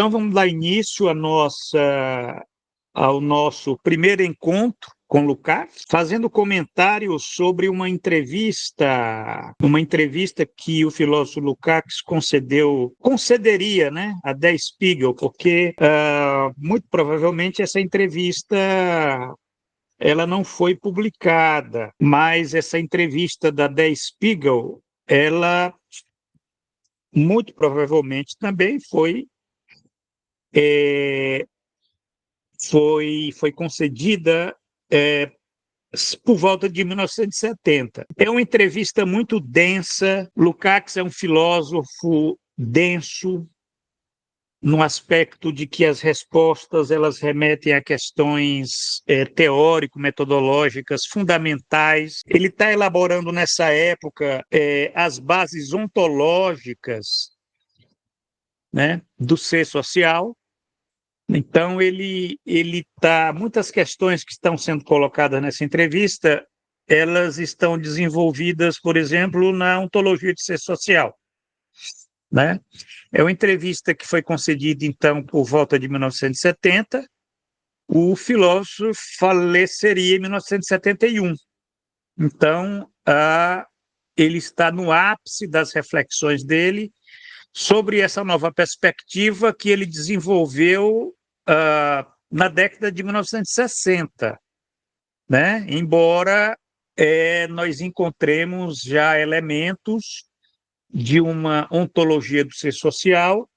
Então, vamos dar início ao nosso primeiro encontro com Lukács, fazendo comentários sobre uma entrevista que o filósofo Lukács concederia, né, a Der Spiegel, porque muito provavelmente essa entrevista ela não foi publicada, mas essa entrevista da Der Spiegel, ela muito provavelmente também foi concedida por volta de 1970. É uma entrevista muito densa. Lukács é um filósofo denso, no aspecto de que as respostas elas remetem a questões teórico-metodológicas fundamentais. Ele está elaborando nessa época as bases ontológicas, né, do ser social. Então, muitas questões que estão sendo colocadas nessa entrevista, elas estão desenvolvidas, por exemplo, na ontologia de ser social, né? É uma entrevista que foi concedida, então, por volta de 1970. O filósofo faleceria em 1971. Então, ele está no ápice das reflexões dele sobre essa nova perspectiva que ele desenvolveu na década de 1960, né? Embora nós encontremos já elementos de uma ontologia do ser social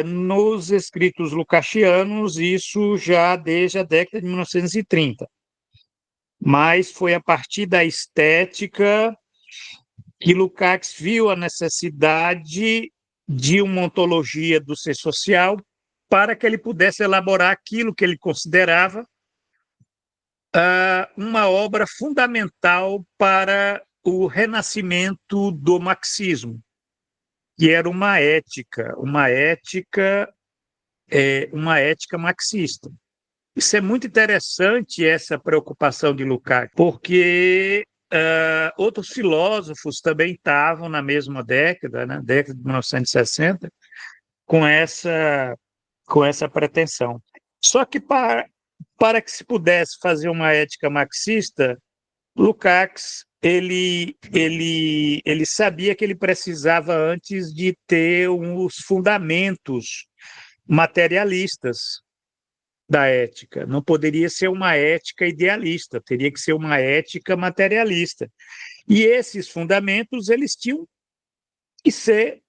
nos escritos lukácianos, isso já desde a década de 1930. Mas foi a partir da estética que Lukács viu a necessidade de uma ontologia do ser social para que ele pudesse elaborar aquilo que ele considerava uma obra fundamental para o renascimento do marxismo, que era uma ética marxista. Isso é muito interessante, essa preocupação de Lukács, porque outros filósofos também estavam na mesma década, né, década de 1960, com essa pretensão. Só que para que se pudesse fazer uma ética marxista, Lukács ele sabia que ele precisava antes de ter os fundamentos materialistas da ética. Não poderia ser uma ética idealista, teria que ser uma ética materialista. E esses fundamentos eles tinham que ser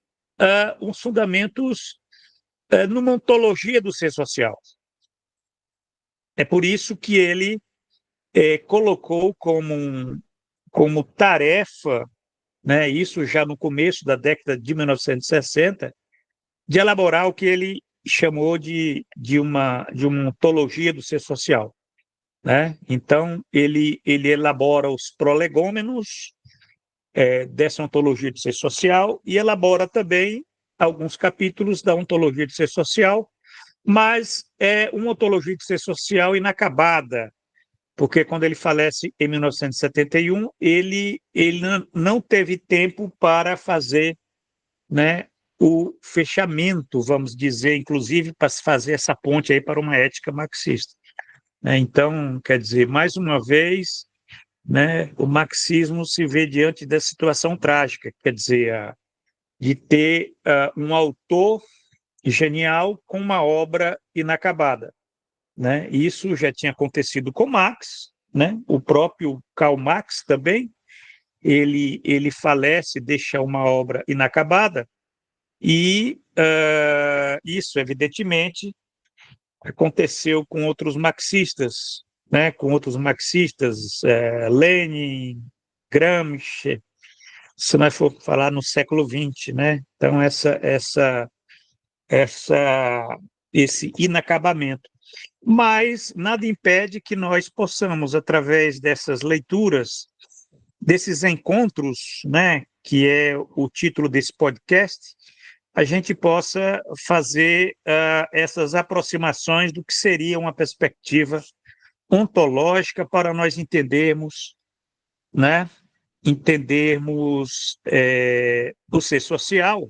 uns fundamentos numa ontologia do ser social. É por isso que ele colocou como tarefa, né, isso já no começo da década de 1960, de elaborar o que ele chamou de uma ontologia do ser social, né? Então, ele elabora os prolegômenos dessa ontologia do ser social e elabora também alguns capítulos da ontologia do ser social, mas é uma ontologia de ser social inacabada, porque quando ele falece em 1971, ele não teve tempo para fazer, né, o fechamento, vamos dizer, inclusive para fazer essa ponte aí para uma ética marxista. Então, quer dizer, mais uma vez, né, o marxismo se vê diante dessa situação trágica, quer dizer, de ter um autor genial com uma obra inacabada, né? Isso já tinha acontecido com Marx, né? O próprio Karl Marx também, ele falece, deixa uma obra inacabada, e isso, evidentemente, aconteceu com outros marxistas, né? Com outros marxistas, Lenin, Gramsci, se nós for falar no século XX, né? Então, esse inacabamento. Mas nada impede que nós possamos, através dessas leituras, desses encontros, né, que é o título desse podcast, a gente possa fazer essas aproximações do que seria uma perspectiva ontológica para nós entendermos, né, o ser social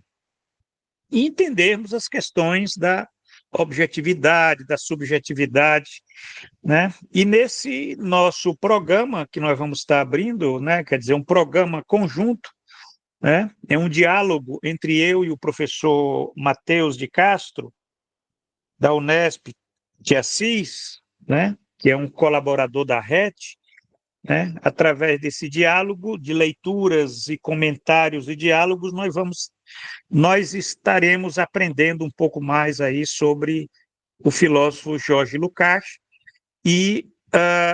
e entendermos as questões da objetividade, da subjetividade, né? E nesse nosso programa que nós vamos estar abrindo, né, quer dizer, um programa conjunto, né? É um diálogo entre eu e o professor Matheus de Castro, da Unesp de Assis, né? Que é um colaborador da RET, né? Através desse diálogo, de leituras e comentários e diálogos, nós estaremos aprendendo um pouco mais aí sobre o filósofo Jorge Lukács e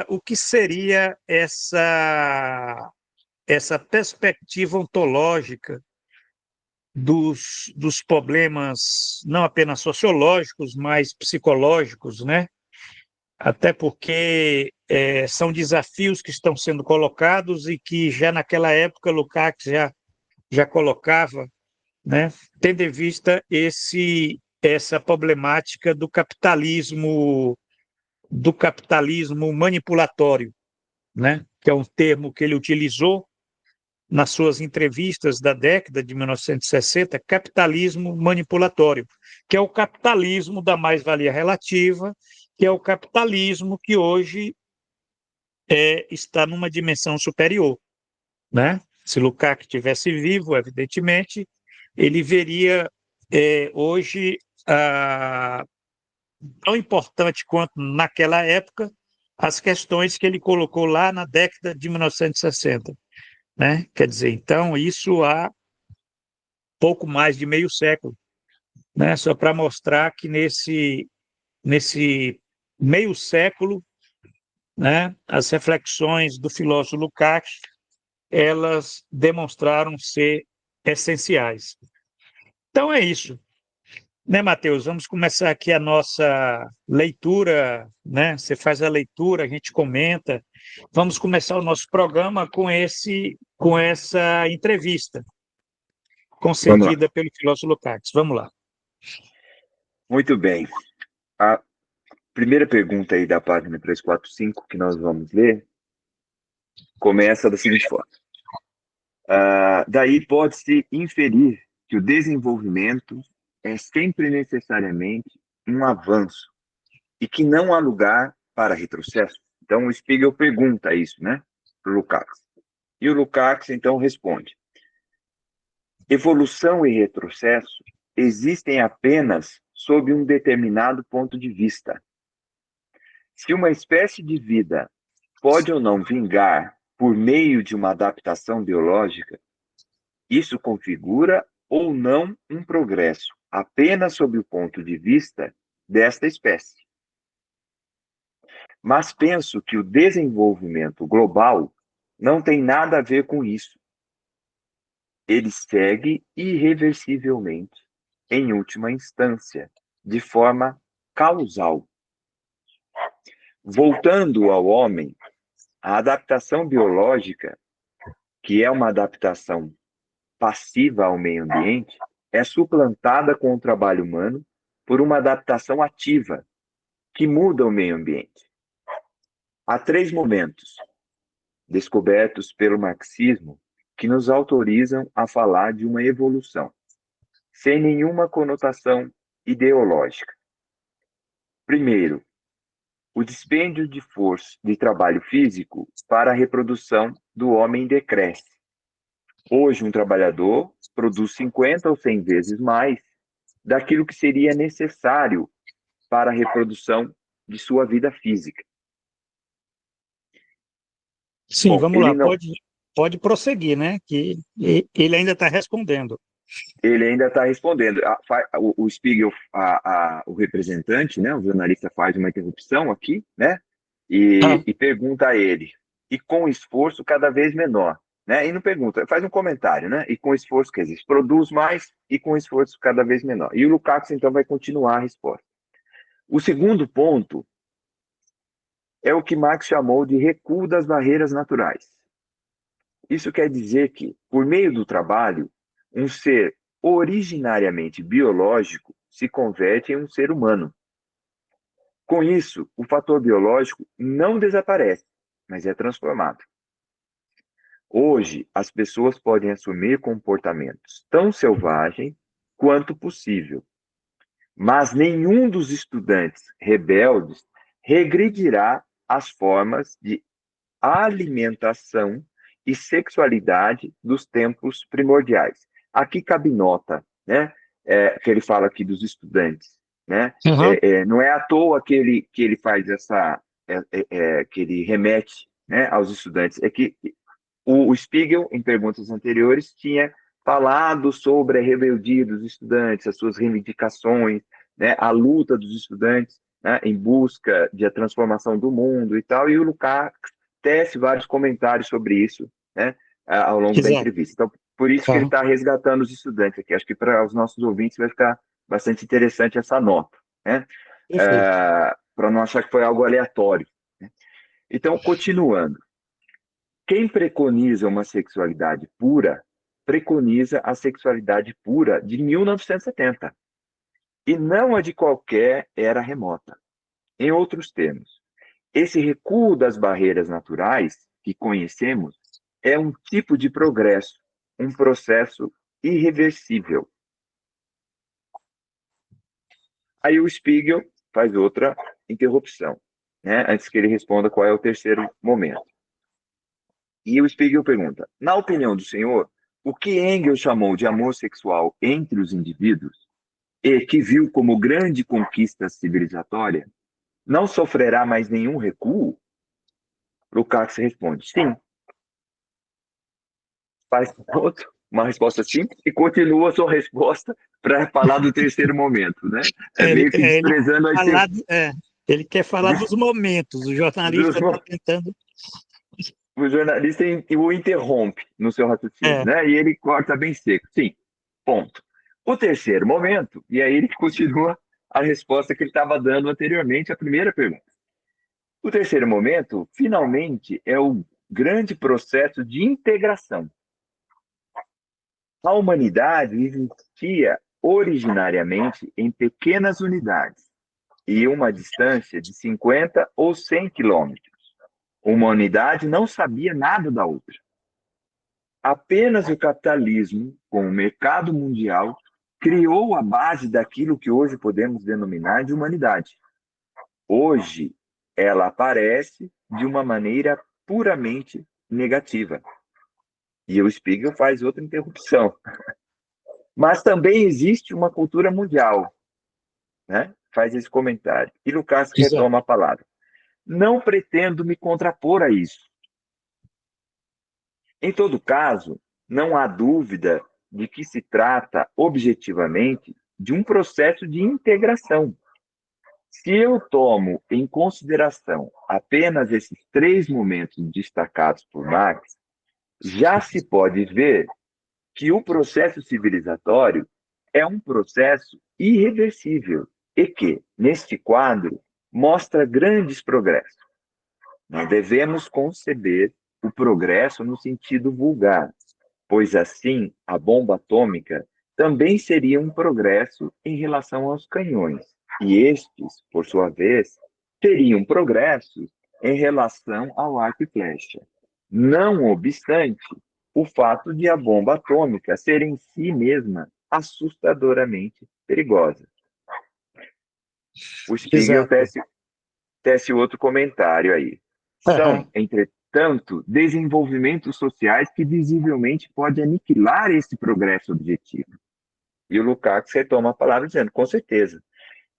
o que seria essa perspectiva ontológica dos problemas não apenas sociológicos, mas psicológicos, né? Até porque são desafios que estão sendo colocados e que já naquela época Lukács já colocava, né? Tendo em vista essa problemática do capitalismo manipulatório, né? Que é um termo que ele utilizou nas suas entrevistas da década de 1960, capitalismo manipulatório, que é o capitalismo da mais-valia relativa, que é o capitalismo que hoje está numa dimensão superior, né? Se Lukács tivesse vivo, evidentemente, ele veria hoje tão importante quanto naquela época as questões que ele colocou lá na década de 1960, né? Quer dizer, então, isso há pouco mais de meio século, né? Só para mostrar que nesse meio século, né, as reflexões do filósofo Lukács, elas demonstraram ser essenciais. Então é isso, né, Matheus? Vamos começar aqui a nossa leitura, né? Você faz a leitura, a gente comenta. Vamos começar o nosso programa com essa entrevista Vamos lá. concedida pelo filósofo Lukács. Vamos lá. Muito bem. A primeira pergunta aí da página 345 que nós vamos ler começa da seguinte forma. Daí pode-se inferir que o desenvolvimento é sempre necessariamente um avanço e que não há lugar para retrocesso. Então, o Spiegel pergunta isso, né, para o Lukács. E o Lukács, então, responde: evolução e retrocesso existem apenas sob um determinado ponto de vista. Se uma espécie de vida pode ou não vingar por meio de uma adaptação biológica, isso configura ou não um progresso, apenas sob o ponto de vista desta espécie. Mas penso que o desenvolvimento global não tem nada a ver com isso. Ele segue irreversivelmente, em última instância, de forma causal. Voltando ao homem, a adaptação biológica, que é uma adaptação passiva ao meio ambiente, é suplantada com o trabalho humano por uma adaptação ativa, que muda o meio ambiente. Há três momentos, descobertos pelo marxismo, que nos autorizam a falar de uma evolução, sem nenhuma conotação ideológica. Primeiro, o dispêndio de força de trabalho físico para a reprodução do homem decresce. Hoje, um trabalhador produz 50 ou 100 vezes mais daquilo que seria necessário para a reprodução de sua vida física. Sim, Bom, vamos lá, pode prosseguir, né? Que ele ainda está respondendo. ele ainda está respondendo. O Spiegel, o representante, né, o jornalista, faz uma interrupção aqui, né, e pergunta a ele, e com esforço cada vez menor, né, e não pergunta, faz um comentário, né, e com esforço, quer dizer, produz mais e com esforço cada vez menor. E o Lukács, então, vai continuar a resposta. O segundo ponto é o que Marx chamou de recuo das barreiras naturais. Isso quer dizer que, por meio do trabalho, um ser originariamente biológico se converte em um ser humano. Com isso, o fator biológico não desaparece, mas é transformado. Hoje, as pessoas podem assumir comportamentos tão selvagens quanto possível. Mas nenhum dos estudantes rebeldes regredirá às formas de alimentação e sexualidade dos tempos primordiais. Aqui cabe nota, né? Que ele fala aqui dos estudantes, né? Uhum. Não é à toa que ele faz que ele remete, né, aos estudantes. É que o Spiegel, em perguntas anteriores, tinha falado sobre a rebeldia dos estudantes, as suas reivindicações, né, a luta dos estudantes, né, em busca de a transformação do mundo e tal, e o Lukács tece vários comentários sobre isso, né, ao longo da Exato. entrevista. Então, por isso que ele Uhum. está resgatando os estudantes aqui. Acho que para os nossos ouvintes vai ficar bastante interessante essa nota, né, Perfeito. para não achar que foi algo aleatório. Né? Então, continuando. Quem preconiza uma sexualidade pura, preconiza a sexualidade pura de 1970, e não a de qualquer era remota. Em outros termos, esse recuo das barreiras naturais que conhecemos é um tipo de progresso, um processo irreversível. Aí o Spiegel faz outra interrupção, né, antes que ele responda qual é o terceiro momento. E o Spiegel pergunta: na opinião do senhor, o que Engels chamou de amor sexual entre os indivíduos, e que viu como grande conquista civilizatória, não sofrerá mais nenhum recuo? Lukács responde: sim. Faz uma resposta simples e continua a sua resposta para falar do terceiro momento, né? É Ele, meio que é, ele, desprezando a falar, ele quer falar dos momentos, o dos, jornalista está tentando. o jornalista o interrompe no seu raciocínio, É, né? E ele corta bem seco. Sim, ponto. O terceiro momento, e aí ele continua a resposta que ele estava dando anteriormente à primeira pergunta. O terceiro momento, finalmente, é o grande processo de integração. A humanidade existia originariamente em pequenas unidades e uma distância de 50 ou 100 quilômetros. Uma unidade não sabia nada da outra. Apenas o capitalismo, com o mercado mundial, criou a base daquilo que hoje podemos denominar de humanidade. Hoje, ela aparece de uma maneira puramente negativa. E o Spiegel faz outra interrupção. Mas também existe uma cultura mundial, né? Faz esse comentário. E Lucas exato. retoma a palavra. Não pretendo me contrapor a isso. Em todo caso, não há dúvida de que se trata, objetivamente, de um processo de integração. Se eu tomo em consideração apenas esses três momentos destacados por Marx, já se pode ver que o processo civilizatório é um processo irreversível e que, neste quadro, mostra grandes progressos. Não devemos conceber o progresso no sentido vulgar, pois assim a bomba atômica também seria um progresso em relação aos canhões, e estes, por sua vez, teriam progressos em relação ao arco e flecha. Não obstante, o fato de a bomba atômica ser em si mesma assustadoramente perigosa. O Spiegel Exato. tece outro comentário aí. São, Uhum. entretanto, desenvolvimentos sociais que visivelmente podem aniquilar esse progresso objetivo. E o Lukács retoma a palavra dizendo, com certeza.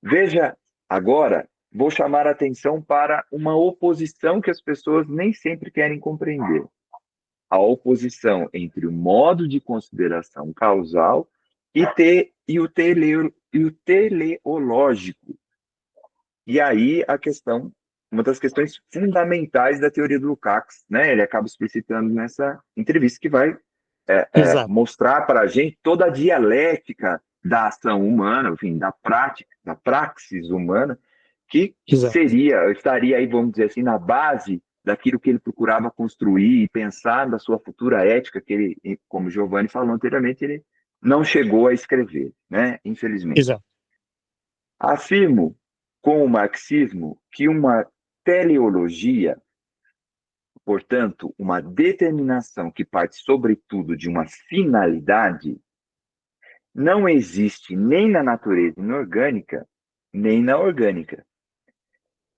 Veja, agora, vou chamar a atenção para uma oposição que as pessoas nem sempre querem compreender. A oposição entre o modo de consideração causal e o teleológico. E aí a questão, uma das questões fundamentais da teoria do Lukács, né? Ele acaba explicitando nessa entrevista que vai Exato. mostrar para a gente toda a dialética da ação humana, enfim, da prática, da praxis humana, que Exato. estaria aí, vamos dizer assim, na base daquilo que ele procurava construir e pensar da sua futura ética, que ele, como Giovanni falou anteriormente, ele não chegou a escrever, né? Infelizmente. Exato. Afirmo com o marxismo que uma teleologia, portanto, uma determinação que parte sobretudo de uma finalidade, não existe nem na natureza inorgânica, nem na orgânica.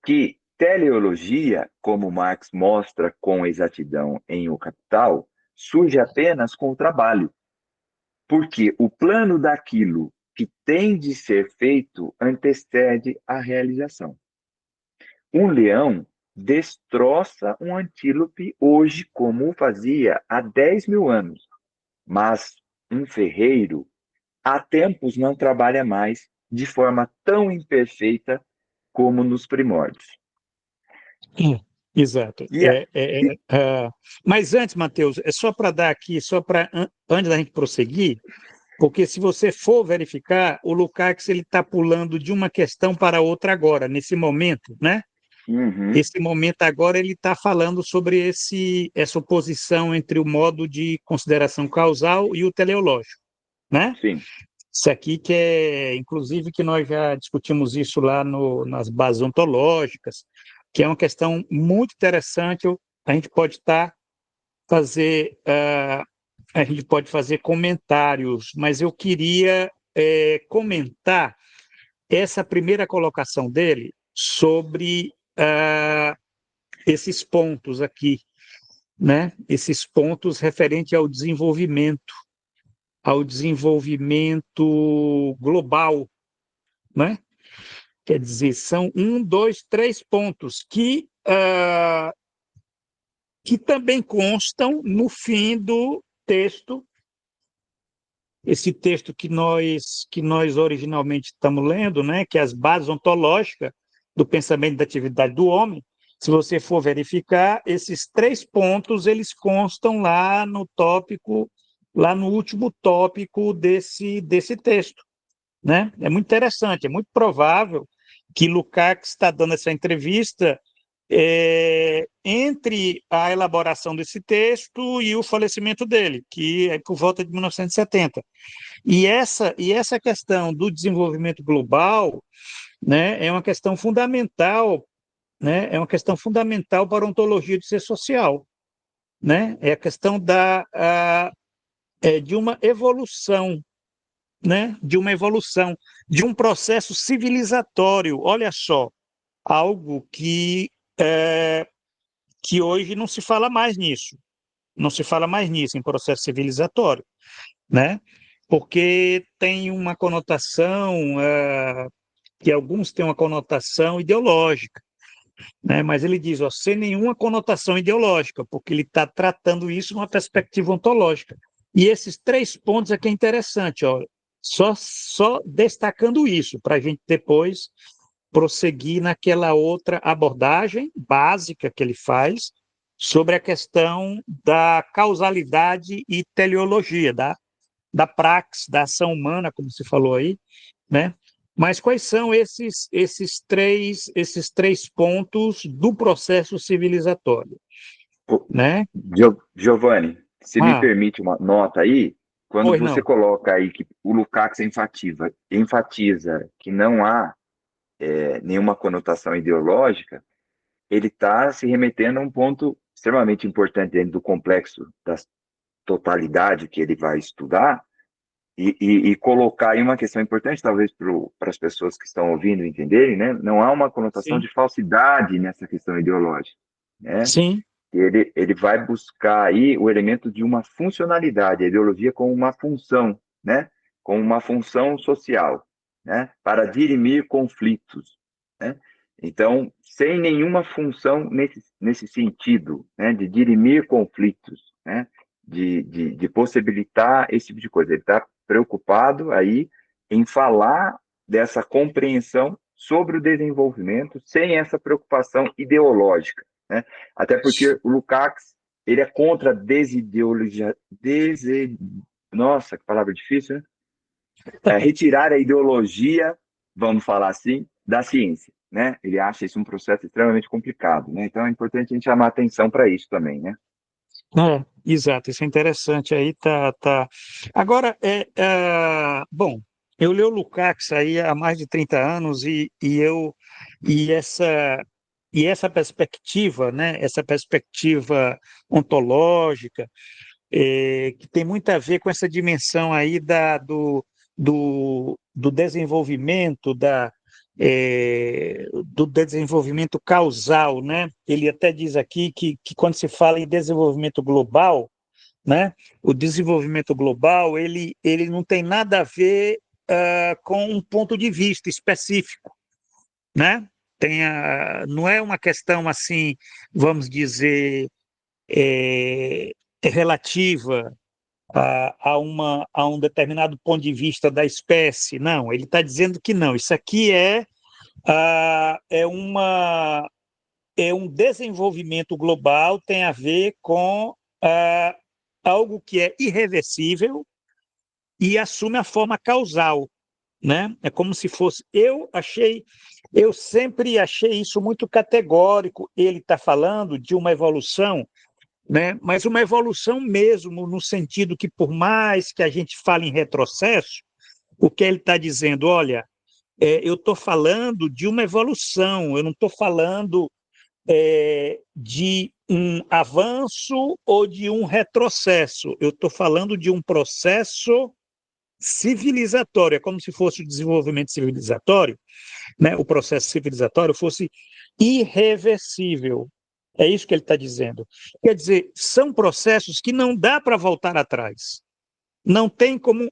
Que teleologia, como Marx mostra com exatidão em O Capital, surge apenas com o trabalho, porque o plano daquilo que tem de ser feito antecede a realização. Um leão destroça um antílope hoje como o fazia há 10 mil anos, mas um ferreiro há tempos não trabalha mais de forma tão imperfeita como nos primórdios. Exato. E, Mas antes, Matheus, é só para dar aqui, antes da gente prosseguir, porque se você for verificar, o Lukács ele está pulando de uma questão para outra agora, nesse momento, né? uhum, Esse momento agora ele está falando sobre essa oposição entre o modo de consideração causal e o teleológico, né? sim. Isso aqui que é, inclusive, que nós já discutimos isso lá nas bases ontológicas, que é uma questão muito interessante. A gente pode a gente pode fazer comentários, mas eu queria comentar essa primeira colocação dele sobre esses pontos aqui, né? Esses pontos referentes ao desenvolvimento global, né? Quer dizer, são um, dois, três pontos que também constam no fim do texto, esse texto que nós originalmente estamos lendo, né, que é as bases ontológicas do pensamento e da atividade do homem. Se você for verificar, esses três pontos eles constam lá no tópico, lá no último tópico desse texto, né? É muito interessante, é muito provável que Lukács está dando essa entrevista entre a elaboração desse texto e o falecimento dele, que é por volta de 1970. E essa questão do desenvolvimento global, né, é uma questão fundamental, né, é uma questão fundamental para a ontologia do ser social, né? É a questão de uma evolução, né, de um processo civilizatório. Olha só, algo que hoje não se fala mais nisso, não se fala mais nisso em processo civilizatório, né? Porque tem uma conotação, que alguns têm uma conotação ideológica, né? Mas ele diz, ó, sem nenhuma conotação ideológica, porque ele está tratando isso numa perspectiva ontológica. E esses três pontos aqui é interessante, ó, só destacando isso, para a gente depois prosseguir naquela outra abordagem básica que ele faz sobre a questão da causalidade e teleologia, da praxis, da ação humana, como se falou aí, né? Mas quais são esses três pontos do processo civilizatório, né? Giovanni, se me Ah, permite uma nota aí, quando pois você não. coloca aí que o Lukács enfatiza que não há nenhuma conotação ideológica, ele está se remetendo a um ponto extremamente importante dentro do complexo da totalidade que ele vai estudar, e colocar aí uma questão importante, talvez para as pessoas que estão ouvindo entenderem, né? Não há uma conotação Sim, de falsidade nessa questão ideológica, né? sim, Ele vai buscar aí o elemento de uma funcionalidade, a ideologia como uma função, né? Como uma função social, né? Para dirimir conflitos, né? Então, sem nenhuma função nesse sentido, né? De dirimir conflitos, né? De possibilitar esse tipo de coisa. Ele está preocupado aí em falar dessa compreensão sobre o desenvolvimento sem essa preocupação ideológica, né? Até porque o Lukács, ele é contra a desideologia, nossa, que palavra difícil, né? Retirar a ideologia, vamos falar assim, da ciência, né? Ele acha isso um processo extremamente complicado, né? Então é importante a gente chamar atenção para isso também, né? exato, isso é interessante aí, tá. Agora, bom, eu leio o Lukács aí há mais de 30 anos e essa e essa perspectiva, né, essa perspectiva ontológica, que tem muito a ver com essa dimensão aí do desenvolvimento do desenvolvimento causal, né? Ele até diz aqui que quando se fala em desenvolvimento global, né? O desenvolvimento global ele não tem nada a ver com um ponto de vista específico, né? Não é uma questão assim, vamos dizer, é, relativa a um determinado ponto de vista da espécie. Não, ele está dizendo que não. Isso aqui ah, é, uma, é um desenvolvimento global, tem a ver com algo que é irreversível e assume a forma causal, né? É como se fosse. Eu sempre achei isso muito categórico. Ele está falando de uma evolução, né? Mas uma evolução mesmo, no sentido que, por mais que a gente fale em retrocesso, o que ele está dizendo, olha, eu estou falando de uma evolução, eu não estou falando de um avanço ou de um retrocesso, eu estou falando de um processo civilizatório, é como se fosse o desenvolvimento civilizatório, né? O processo civilizatório fosse irreversível. É isso que ele está dizendo. Quer dizer, são processos que não dá para voltar atrás. Não tem como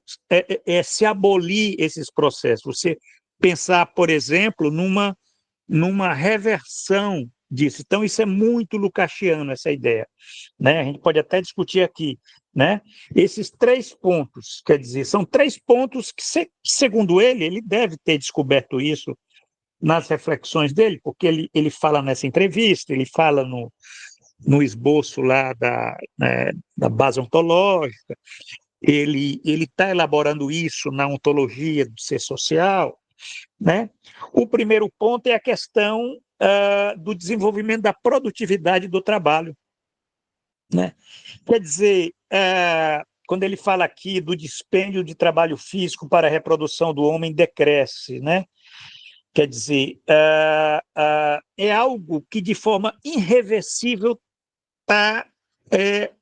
se abolir esses processos. Você pensar, por exemplo, numa reversão disso. Então, isso é muito lucasiano, essa ideia, né? A gente pode até discutir aqui, né? Esses 3 pontos, quer dizer, são 3 pontos que, segundo ele deve ter descoberto isso nas reflexões dele, porque ele fala nessa entrevista, ele fala no esboço lá da base ontológica, ele está elaborando isso na ontologia do ser social, né? O primeiro ponto é a questão do desenvolvimento da produtividade do trabalho, né? Quer dizer, quando ele fala aqui do dispêndio de trabalho físico para a reprodução do homem decresce, né? Quer dizer, é algo que de forma irreversível está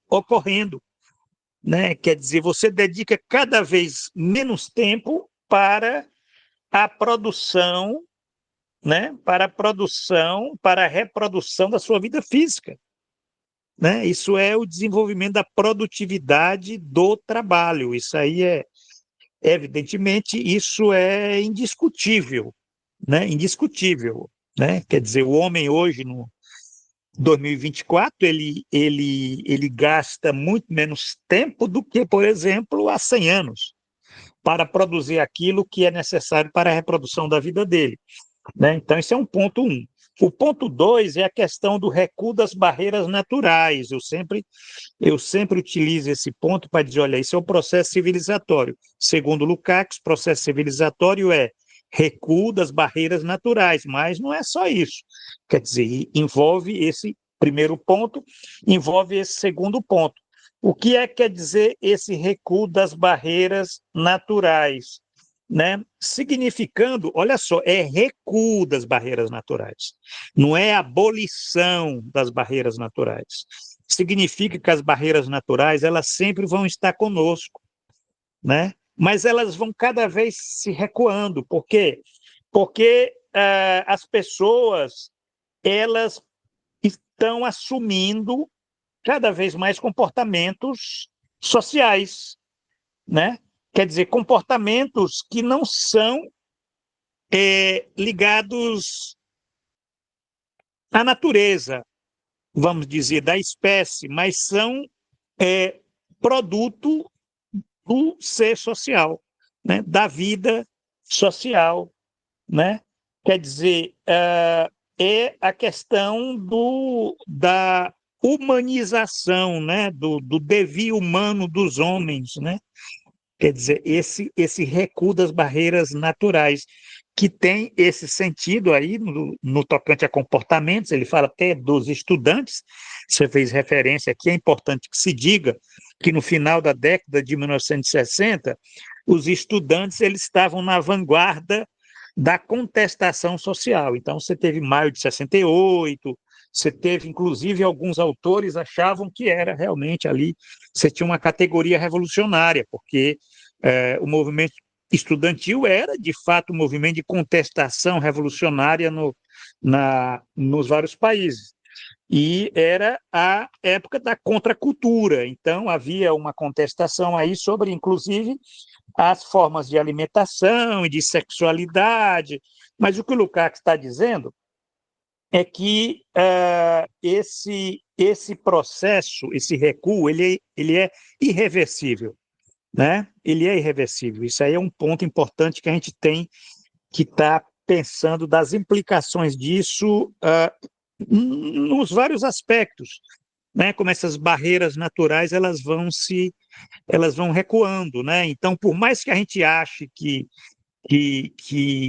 ocorrendo, né? Quer dizer, você dedica cada vez menos tempo para a produção, né? Para a produção, para a reprodução da sua vida física, né? Isso é o desenvolvimento da produtividade do trabalho. Isso aí evidentemente, isso é indiscutível, né? Indiscutível, né? Quer dizer, o homem hoje no 2024 ele gasta muito menos tempo do que, por exemplo, há 100 anos para produzir aquilo que é necessário para a reprodução da vida dele, né? Então, esse é um ponto 1. O ponto 2 é a questão do recuo das barreiras naturais. Eu sempre utilizo esse ponto para dizer, olha, isso é um processo civilizatório. Segundo Lukács, processo civilizatório é recuo das barreiras naturais, mas não é só isso. Quer dizer, envolve esse primeiro ponto, envolve esse segundo ponto. O que quer dizer esse recuo das barreiras naturais? Né? Significando, olha só, é recuo das barreiras naturais, não é abolição das barreiras naturais. Significa que as barreiras naturais elas sempre vão estar conosco, né? Mas elas vão cada vez se recuando. Por quê? Porque as pessoas elas estão assumindo cada vez mais comportamentos sociais, né? Quer dizer, comportamentos que não são ligados à natureza, vamos dizer, da espécie, mas são produto do ser social, né? Da vida social, né? Quer dizer, é a questão da humanização, né? Do devir humano dos homens, né? Quer dizer, esse recuo das barreiras naturais, que tem esse sentido aí no tocante a comportamentos, ele fala até dos estudantes, você fez referência aqui, é importante que se diga que no final da década de 1960, os estudantes eles estavam na vanguarda da contestação social. Então, você teve maio de 68, você teve, inclusive, alguns autores achavam que era realmente ali, você tinha uma categoria revolucionária, porque o movimento estudantil era, de fato, um movimento de contestação revolucionária nos vários países. E era a época da contracultura, então havia uma contestação aí sobre, inclusive, as formas de alimentação e de sexualidade, mas o que o Lukács está dizendo é que esse processo, esse recuo, ele é irreversível, né? Ele é irreversível. Isso aí é um ponto importante que a gente tem que estar pensando das implicações disso nos vários aspectos, né? Como essas barreiras naturais elas vão recuando, né? Então, por mais que a gente ache que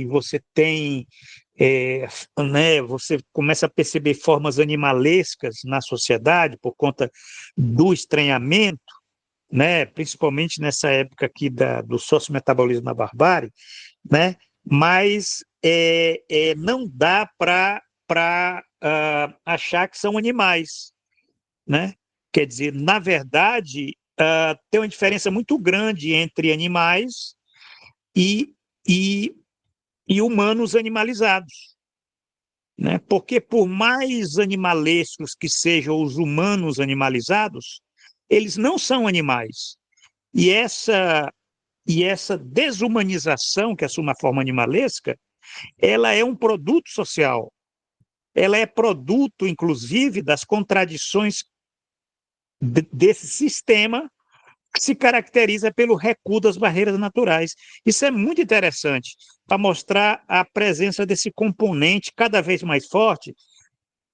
você tem né, você começa a perceber formas animalescas na sociedade por conta do estranhamento, né, principalmente nessa época aqui do sociometabolismo na barbárie, né, mas não dá para achar que são animais, né? Quer dizer, na verdade, tem uma diferença muito grande entre animais e, e, e humanos animalizados, né? Porque por mais animalescos que sejam os humanos animalizados, eles não são animais. E essa desumanização, que assume a forma animalesca, ela é um produto social. Ela é produto, inclusive, das contradições desse sistema que se caracteriza pelo recuo das barreiras naturais. Isso é muito interessante para mostrar a presença desse componente cada vez mais forte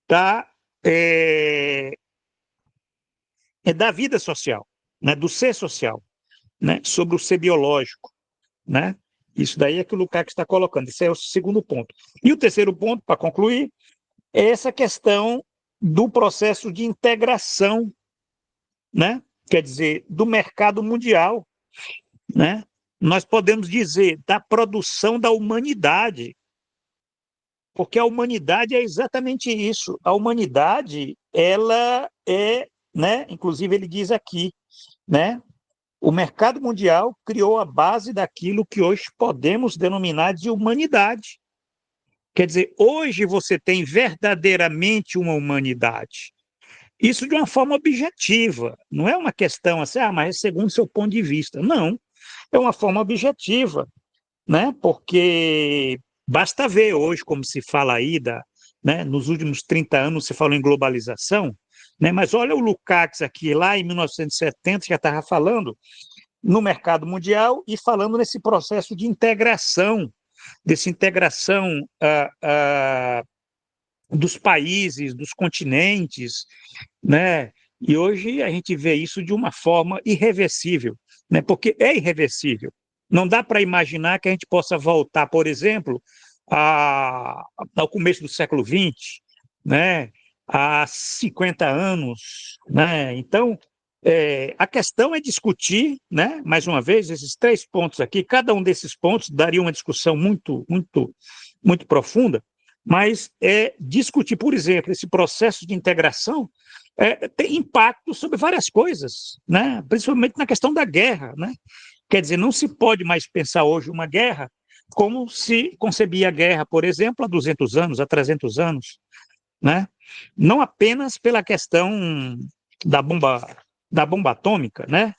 da, da vida social, né, do ser social, né, sobre o ser biológico, né? Isso daí é que o Lukács está colocando. Esse é o segundo ponto. E o terceiro ponto, para concluir, é essa questão do processo de integração, né? Quer dizer, do mercado mundial, né? Nós podemos dizer da produção da humanidade, porque a humanidade é exatamente isso. A humanidade, ela é, né? Inclusive ele diz aqui, né? O mercado mundial criou a base daquilo que hoje podemos denominar de humanidade. Quer dizer, hoje você tem verdadeiramente uma humanidade. Isso de uma forma objetiva, não é uma questão assim, mas é segundo o seu ponto de vista. Não, é uma forma objetiva, né? Porque basta ver hoje como se fala aí, né? Nos últimos 30 anos se falou em globalização, né? Mas olha o Lukács aqui, lá em 1970, já estava falando no mercado mundial e falando nesse processo de integração, dessa integração dos países, dos continentes, né? E hoje a gente vê isso de uma forma irreversível, né? Porque é irreversível. Não dá para imaginar que a gente possa voltar, por exemplo, ao começo do século XX, né? Há 50 anos, né? Então, a questão é discutir, né? Mais uma vez, esses três pontos aqui, cada um desses pontos daria uma discussão muito, muito, muito profunda, mas discutir, por exemplo, esse processo de integração tem impacto sobre várias coisas, né? Principalmente na questão da guerra, né? Quer dizer, não se pode mais pensar hoje uma guerra como se concebia a guerra, por exemplo, há 200 anos, há 300 anos, né? Não apenas pela questão da bomba atômica, né?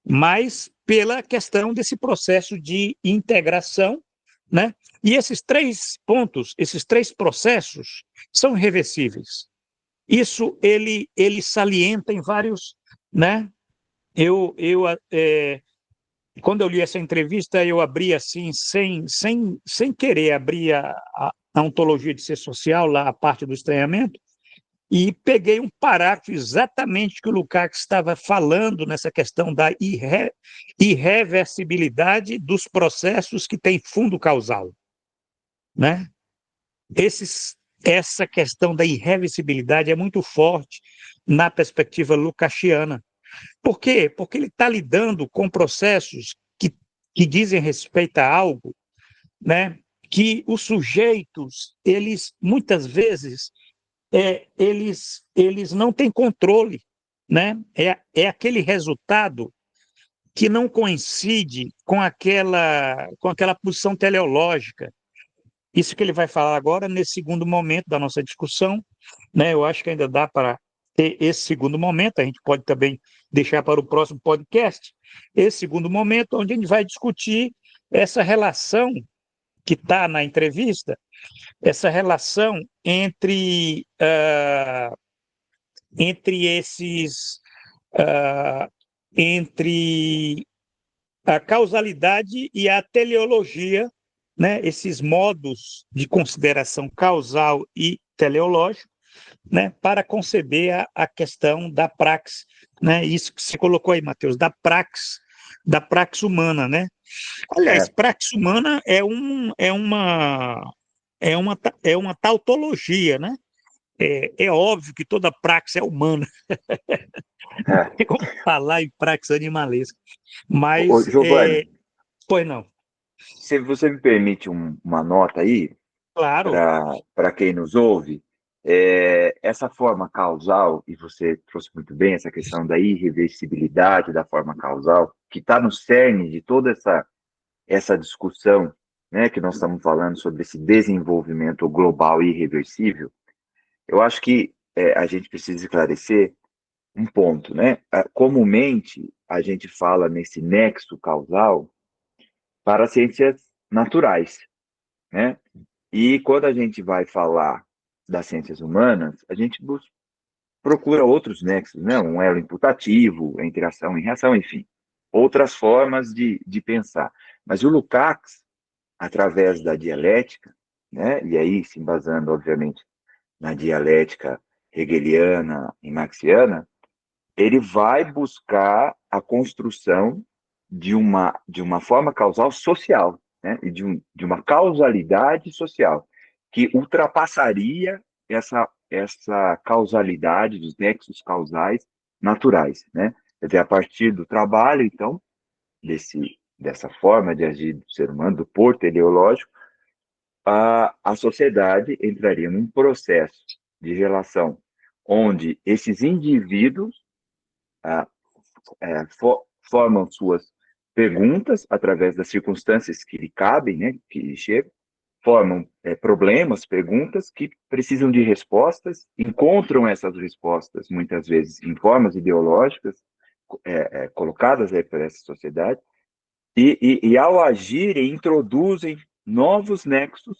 Mas pela questão desse processo de integração, né? E esses três pontos, esses três processos são irreversíveis. Isso ele salienta em vários, né? Quando eu li essa entrevista, eu abri assim, sem querer, abri a ontologia de ser social, lá a parte do estranhamento, e peguei um parágrafo exatamente que o Lukács estava falando nessa questão da irreversibilidade dos processos que têm fundo causal, né? Essa questão da irreversibilidade é muito forte na perspectiva lukáciana. Por quê? Porque ele está lidando com processos que dizem respeito a algo, né? Que os sujeitos, eles muitas vezes eles não têm controle, né? É aquele resultado que não coincide com aquela posição teleológica. Isso que ele vai falar agora, nesse segundo momento da nossa discussão, né? Eu acho que ainda dá para ter esse segundo momento, a gente pode também deixar para o próximo podcast, esse segundo momento, onde a gente vai discutir essa relação que está na entrevista, essa relação entre esses, entre a causalidade e a teleologia, né? Esses modos de consideração causal e teleológico, né? Para conceber a questão da praxis, né? Isso que você colocou aí, Matheus, da praxis humana, né? Aliás, praxis humana é uma tautologia, né? É óbvio que toda praxis é humana, não tem como falar em praxis animalesca, mas, Giovanni, pois não, se você me permite uma nota aí, claro, para quem nos ouve, essa forma causal, e você trouxe muito bem essa questão da irreversibilidade da forma causal, que está no cerne de toda essa discussão, né, que nós estamos falando sobre esse desenvolvimento global e irreversível, eu acho que a gente precisa esclarecer um ponto, né? Comumente, a gente fala nesse nexo causal para as ciências naturais, né? E quando a gente vai falar das ciências humanas, a gente procura outros nexos, né? Um elo imputativo, entre ação e reação, enfim, outras formas de pensar. Mas o Lukács, através da dialética, né? E aí se embasando, obviamente, na dialética hegeliana e marxiana, ele vai buscar a construção de uma forma causal social, né? E de uma causalidade social, que ultrapassaria essa causalidade dos nexos causais naturais, né? Quer dizer, a partir do trabalho, então, dessa forma de agir do ser humano, do pôr teleológico, a sociedade entraria num processo de relação onde esses indivíduos ah, formam suas perguntas através das circunstâncias que lhe cabem, né, que lhe chegam, formam problemas, perguntas que precisam de respostas, encontram essas respostas muitas vezes em formas ideológicas colocadas aí por essa sociedade e ao agirem introduzem novos nexos,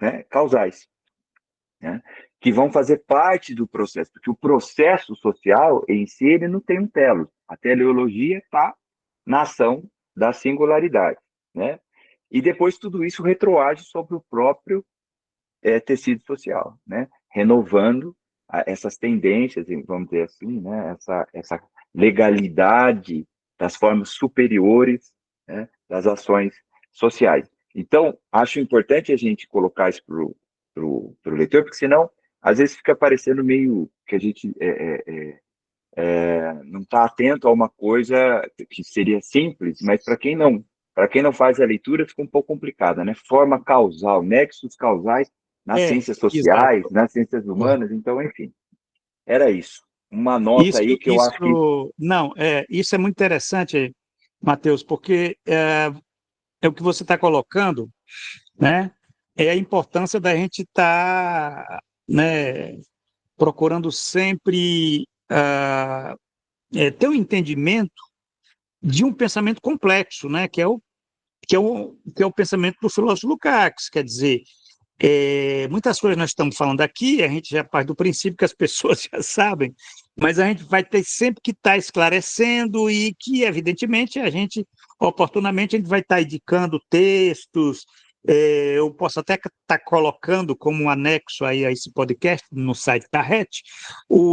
né, causais, né, que vão fazer parte do processo, porque o processo social em si ele não tem um telos. A teleologia está na ação da singularidade, né? E depois tudo isso retroage sobre o próprio tecido social, né? Renovando essas tendências, vamos dizer assim, né? Essa legalidade das formas superiores, né? Das ações sociais. Então, acho importante a gente colocar isso para o leitor, porque senão, às vezes, fica parecendo meio que a gente não está atento a uma coisa que seria simples, mas para quem não faz a leitura, fica um pouco complicada, né? Forma causal, nexos causais nas ciências exato. sociais, nas ciências humanas, então, enfim, era isso. Uma nota aí que eu acho que Não, isso é muito interessante, Matheus, porque é o que você está colocando, né? É a importância da gente estar, né, procurando sempre ter um entendimento de um pensamento complexo, né? Que é o pensamento do filósofo Lukács, quer dizer, muitas coisas nós estamos falando aqui, a gente já parte do princípio que as pessoas já sabem, mas a gente vai ter sempre que estar esclarecendo e que, evidentemente, oportunamente, a gente vai estar indicando textos, eu posso até estar colocando como um anexo aí a esse podcast no site da RET,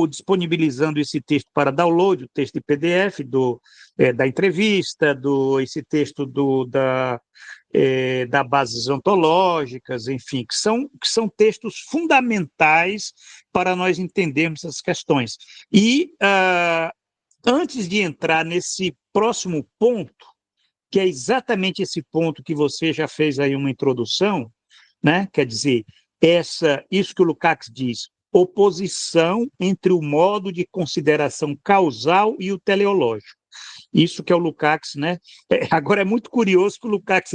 disponibilizando esse texto para download, o texto de PDF da entrevista, esse texto da bases ontológicas, enfim, que são textos fundamentais para nós entendermos essas questões. E, antes de entrar nesse próximo ponto, que é exatamente esse ponto que você já fez aí uma introdução, né? Quer dizer, isso que o Lukács diz, oposição entre o modo de consideração causal e o teleológico. Isso que é o Lukács, né? Agora é muito curioso que o Lukács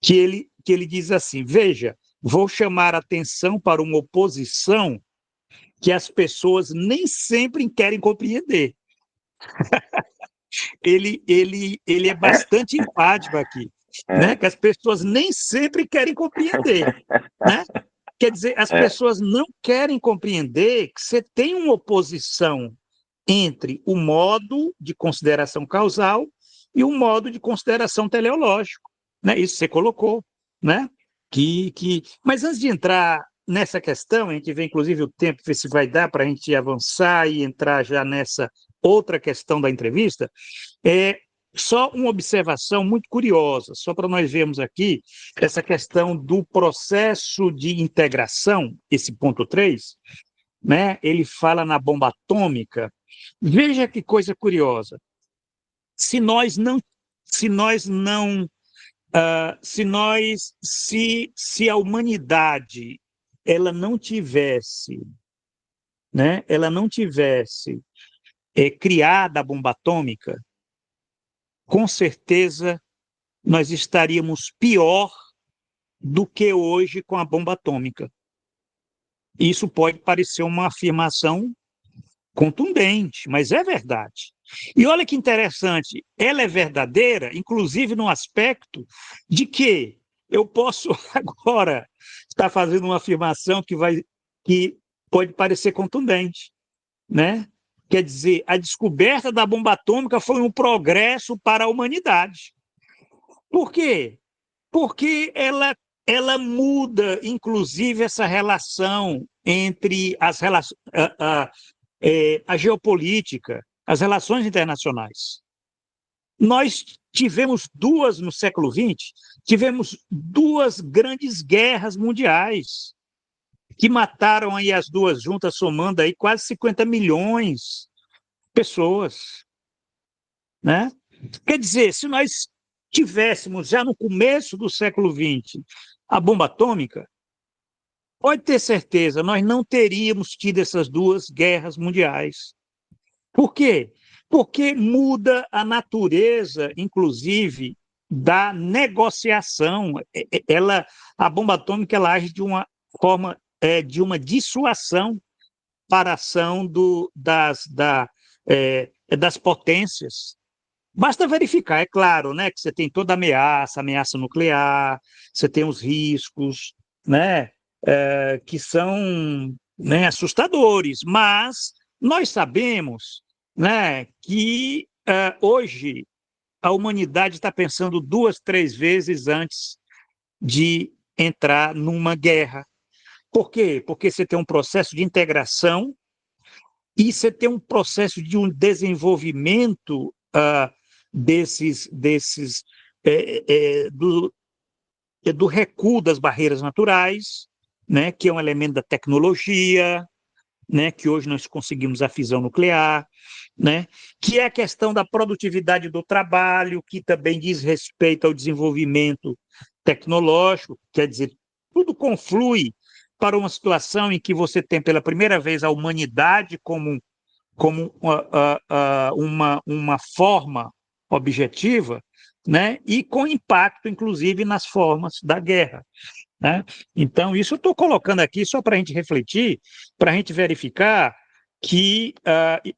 que ele diz assim: veja, vou chamar a atenção para uma oposição que as pessoas nem sempre querem compreender. Ele é bastante enfático aqui, né? É, Que as pessoas nem sempre querem compreender, né? Quer dizer, as é, pessoas não querem compreender que você tem uma oposição entre o modo de consideração causal e o modo de consideração teleológico, né? Isso você colocou, né? Mas antes de entrar nessa questão, a gente vê inclusive o tempo, ver se vai dar para a gente avançar e entrar já nessa outra questão da entrevista, é só uma observação muito curiosa, só para nós vermos aqui essa questão do processo de integração, esse ponto 3, né? Ele fala na bomba atômica. Veja que coisa curiosa. Se nós não, se nós não, se nós, se a humanidade ela não tivesse, né? Ela não tivesse criado a bomba atômica, com certeza nós estaríamos pior do que hoje com a bomba atômica. Isso pode parecer uma afirmação contundente, mas é verdade. E olha que interessante, ela é verdadeira, inclusive no aspecto de que eu posso agora estar fazendo uma afirmação que pode parecer contundente, né? Quer dizer, a descoberta da bomba atômica foi um progresso para a humanidade. Por quê? Porque ela muda, inclusive, essa relação entre a geopolítica, as relações internacionais. Nós tivemos duas, no século XX, tivemos duas grandes guerras mundiais, que mataram aí as duas juntas, somando aí quase 50 milhões de pessoas, né? Quer dizer, se nós tivéssemos já no começo do século XX a bomba atômica, pode ter certeza, nós não teríamos tido essas duas guerras mundiais. Por quê? Porque muda a natureza, inclusive, da negociação. A bomba atômica ela age de uma forma de uma dissuasão para a ação das potências. Basta verificar, é claro, né, que você tem toda ameaça nuclear, você tem os riscos, né, que são, né, assustadores, mas nós sabemos, né, que hoje a humanidade está pensando duas, três vezes antes de entrar numa guerra. Por quê? Porque você tem um processo de integração e você tem um processo de um desenvolvimento desses do recuo das barreiras naturais, né, que é um elemento da tecnologia, né, que hoje nós conseguimos a fisão nuclear, né, que é a questão da produtividade do trabalho, que também diz respeito ao desenvolvimento tecnológico, quer dizer, tudo conflui para uma situação em que você tem pela primeira vez a humanidade como uma forma objetiva, né, e com impacto, inclusive, nas formas da guerra. Né? Então, isso eu estou colocando aqui só para a gente refletir, para a gente verificar que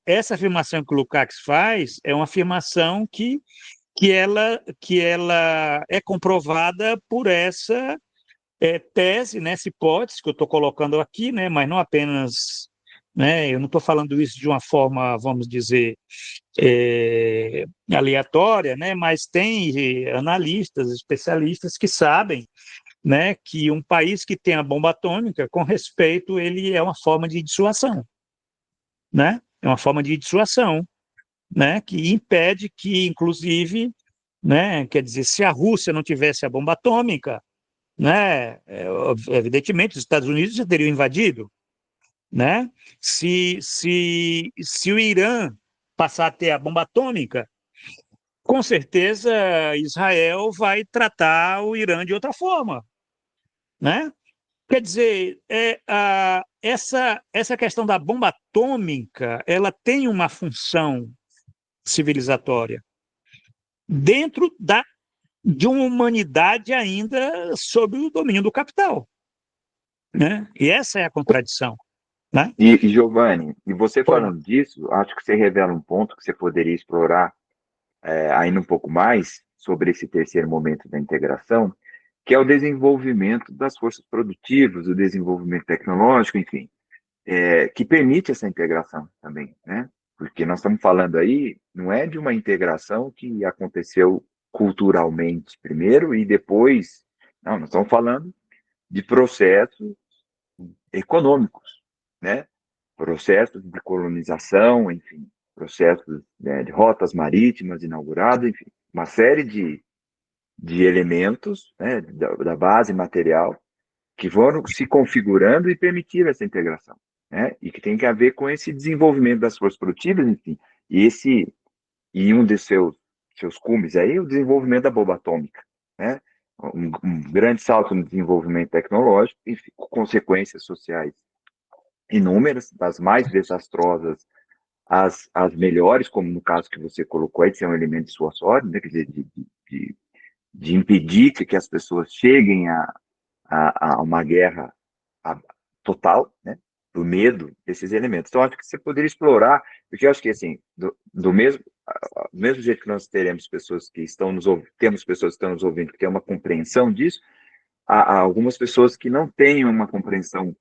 essa afirmação que o Lukács faz é uma afirmação que ela é comprovada por essa tese, né, essa hipótese que eu estou colocando aqui, né, mas não apenas, né, eu não estou falando isso de uma forma, vamos dizer, aleatória, né, mas tem analistas, especialistas que sabem, né, que um país que tem a bomba atômica, com respeito, ele é uma forma de dissuasão, né? É uma forma de dissuasão, né, que impede que, inclusive, né, quer dizer, se a Rússia não tivesse a bomba atômica, né, evidentemente os Estados Unidos já teriam invadido, né? Se o Irã passar a ter a bomba atômica, com certeza Israel vai tratar o Irã de outra forma, né? Quer dizer, essa questão da bomba atômica, ela tem uma função civilizatória, dentro de uma humanidade ainda sob o domínio do capital, né? E essa é a contradição, né? E Giovanni, e você Oi. falando disso, acho que você revela um ponto que você poderia explorar ainda um pouco mais sobre esse terceiro momento da integração, que é o desenvolvimento das forças produtivas, o desenvolvimento tecnológico, enfim, que permite essa integração também, né? Porque nós estamos falando aí, não é de uma integração que aconteceu culturalmente primeiro e depois, não, nós estamos falando de processos econômicos, né? Processos de colonização, enfim, processos, né, de rotas marítimas inauguradas, enfim, uma série de elementos, né, da base material que foram se configurando e permitiram essa integração, né? E que tem que ver com esse desenvolvimento das forças produtivas, enfim, e um de seus cumes aí, o desenvolvimento da bomba atômica, né? Um grande salto no desenvolvimento tecnológico, enfim, com consequências sociais inúmeras, das mais desastrosas às melhores, como no caso que você colocou aí, de ser um elemento dissuasório, né? Quer dizer, de, de impedir que as pessoas cheguem a uma guerra total, né? Do medo desses elementos. Então, acho que você poderia explorar, porque eu acho que, assim, do mesmo jeito que nós teremos pessoas que estão nos ouvindo, temos pessoas que estão nos ouvindo que têm uma compreensão disso, há algumas pessoas que não têm uma compreensão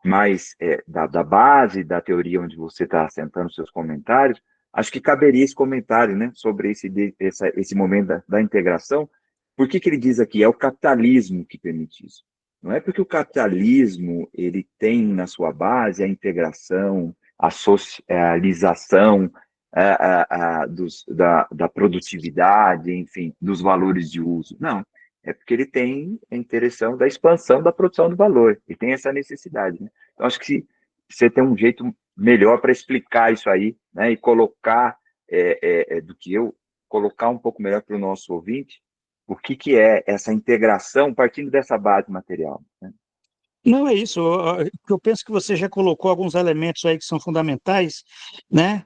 mais da base da teoria onde você está assentando seus comentários. Acho que caberia esse comentário, né, sobre esse momento da integração. Por que ele diz aqui? É o capitalismo que permite isso. Não é porque o capitalismo ele tem na sua base a integração, a socialização da produtividade, enfim, dos valores de uso. Não, é porque ele tem a intenção da expansão da produção do valor, e tem essa necessidade, né? Então, acho que você tem um jeito melhor para explicar isso aí, né? E colocar, do que eu, colocar um pouco melhor para o nosso ouvinte, o que é essa integração partindo dessa base material, né? Não é isso. Eu penso que você já colocou alguns elementos aí que são fundamentais, né?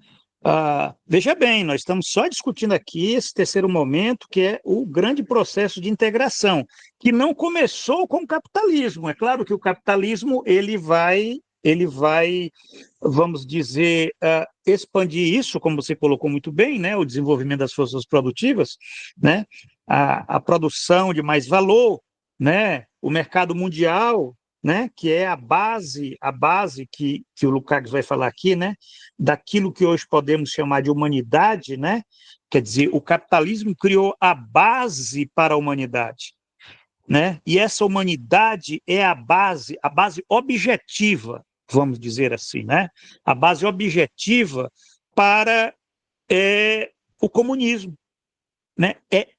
Veja bem, nós estamos só discutindo aqui esse terceiro momento, que é o grande processo de integração, que não começou com o capitalismo. É claro que o capitalismo ele vai, vamos dizer, expandir isso, como você colocou muito bem, né? O desenvolvimento das forças produtivas, né? A produção de mais valor, né? O mercado mundial, né, que é a base que o Lukács vai falar aqui, né, daquilo que hoje podemos chamar de humanidade, né, quer dizer, o capitalismo criou a base para a humanidade, né, e essa humanidade é a base objetiva, vamos dizer assim, né, a base objetiva para o comunismo, né?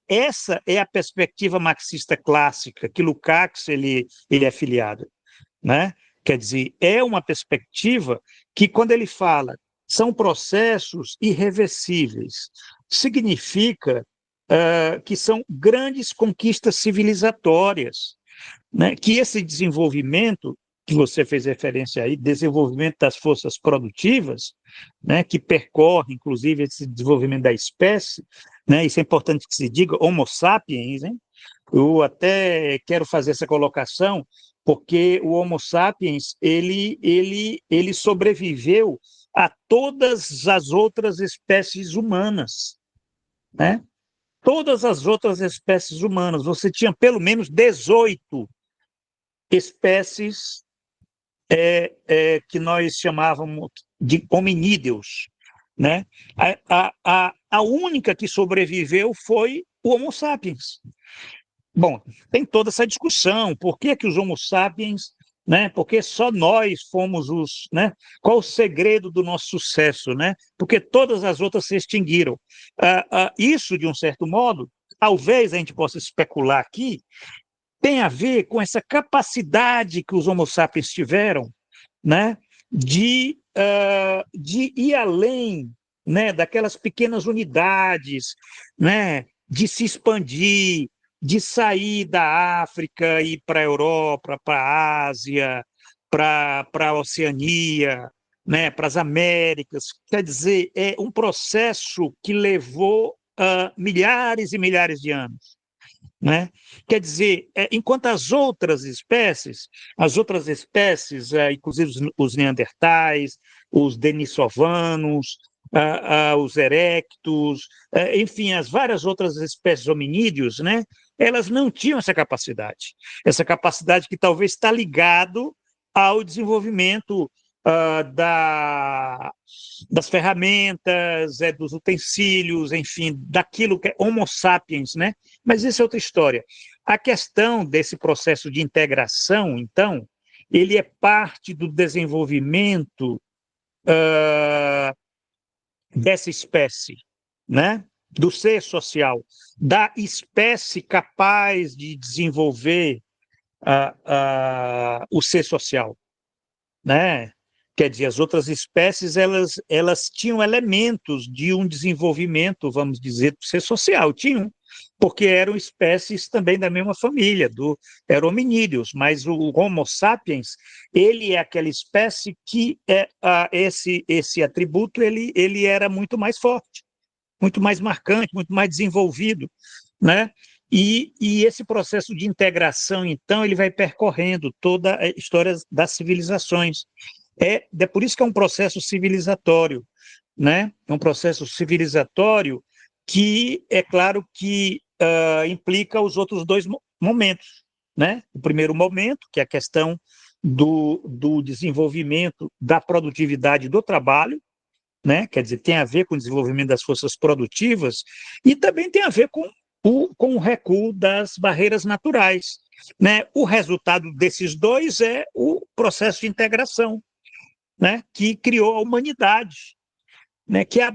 Essa é a perspectiva marxista clássica que Lukács ele é filiado, né? Quer dizer, é uma perspectiva que, quando ele fala, são processos irreversíveis, significa que são grandes conquistas civilizatórias, né? Que esse desenvolvimento, que você fez referência aí, desenvolvimento das forças produtivas, né? Que percorre, inclusive, esse desenvolvimento da espécie, né? Isso é importante que se diga, Homo sapiens, hein? Eu até quero fazer essa colocação, porque o Homo sapiens ele sobreviveu a todas as outras espécies humanas, né? Todas as outras espécies humanas. Você tinha pelo menos 18 espécies que nós chamávamos de hominídeos, né? A única que sobreviveu foi o Homo sapiens. Bom, tem toda essa discussão, por que os Homo sapiens, né? Porque só nós fomos os, né? Qual o segredo do nosso sucesso, né? Porque todas as outras se extinguiram. Isso, de um certo modo, talvez a gente possa especular aqui, tem a ver com essa capacidade que os Homo sapiens tiveram, né? De ir além, né? Daquelas pequenas unidades, né? De se expandir, de sair da África e ir para a Europa, para a Ásia, para a Oceania, né, para as Américas. Quer dizer, é um processo que levou milhares e milhares de anos. Né? Quer dizer, enquanto as outras espécies, inclusive os neandertais, os denisovanos, os erectus, enfim, as várias outras espécies hominídeos, né? Elas não tinham essa capacidade que talvez está ligado ao desenvolvimento das ferramentas, dos utensílios, enfim, daquilo que é Homo sapiens, né? Mas isso é outra história. A questão desse processo de integração, então, ele é parte do desenvolvimento dessa espécie, né? Do ser social, da espécie capaz de desenvolver o ser social, né? Quer dizer, as outras espécies elas tinham elementos de um desenvolvimento, vamos dizer, do ser social, tinham, porque eram espécies também da mesma família, eram hominídeos, mas o Homo sapiens, ele é aquela espécie que esse atributo ele era muito mais forte, muito mais marcante, muito mais desenvolvido, né? E esse processo de integração, então, ele vai percorrendo toda a história das civilizações. É por isso que é um processo civilizatório, né? É um processo civilizatório que, é claro que implica os outros dois momentos, né? O primeiro momento, que é a questão do desenvolvimento da produtividade do trabalho, né? Quer dizer, tem a ver com o desenvolvimento das forças produtivas e também tem a ver com o recuo das barreiras naturais, né? O resultado desses dois é o processo de integração, né? Que criou a humanidade, né? Que é a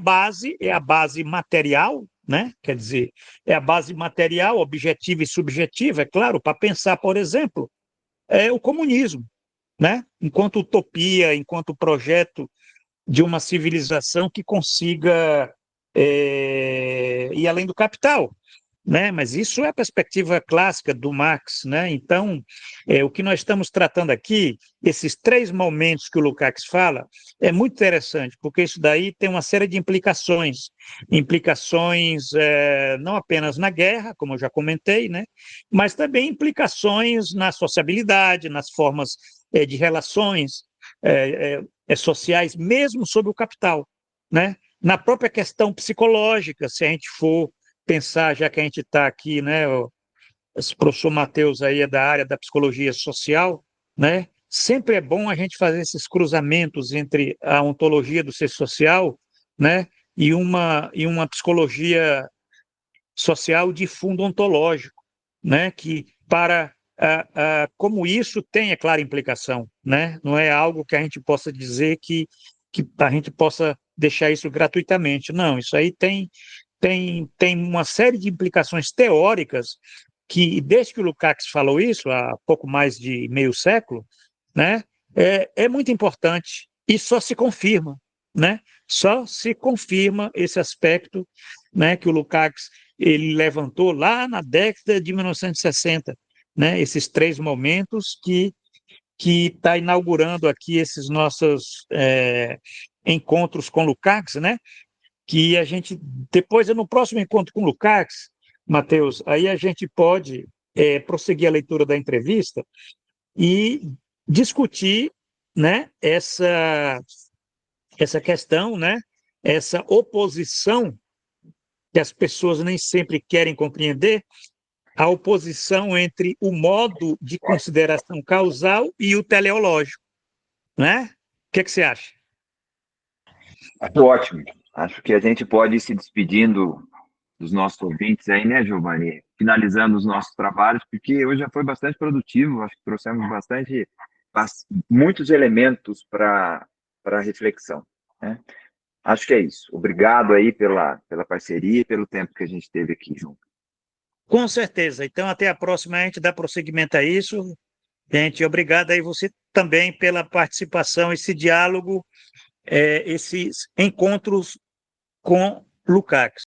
base material, né? Quer dizer, é a base material, objetiva e subjetiva, é claro, para pensar, por exemplo, o comunismo, né? Enquanto utopia, enquanto projeto de uma civilização que consiga ir além do capital, né? Mas isso é a perspectiva clássica do Marx, né? Então, o que nós estamos tratando aqui, esses três momentos que o Lukács fala, é muito interessante, porque isso daí tem uma série de implicações não apenas na guerra, como eu já comentei, né? Mas também implicações na sociabilidade, nas formas de relações sociais, mesmo sob o capital, né? Na própria questão psicológica, se a gente for pensar, já que a gente está aqui, né, o professor Matheus aí é da área da psicologia social, né, sempre é bom a gente fazer esses cruzamentos entre a ontologia do ser social, né, e uma psicologia social de fundo ontológico, né, que para como isso tem, é clara, implicação, né, não é algo que a gente possa dizer que a gente possa deixar isso gratuitamente, não, isso aí tem uma série de implicações teóricas que, desde que o Lukács falou isso, há pouco mais de meio século, né, é muito importante e só se confirma, né? Só se confirma esse aspecto, né, que o Lukács ele levantou lá na década de 1960, né? Esses três momentos que está inaugurando aqui esses nossos encontros com o Lukács, né? Que a gente, depois, no próximo encontro com o Lukács, Matheus, aí a gente pode prosseguir a leitura da entrevista e discutir, né, essa questão, né, essa oposição que as pessoas nem sempre querem compreender, a oposição entre o modo de consideração causal e o teleológico, né? O que você acha? Acho ótimo. Acho que a gente pode ir se despedindo dos nossos ouvintes aí, né, Giovanni? Finalizando os nossos trabalhos, porque hoje já foi bastante produtivo, acho que trouxemos muitos elementos para reflexão, né? Acho que é isso. Obrigado aí pela parceria e pelo tempo que a gente teve aqui junto. Com certeza. Então, até a próxima, a gente dá prosseguimento a isso. Gente, obrigado aí você também pela participação, esse diálogo, esses encontros com Lukács.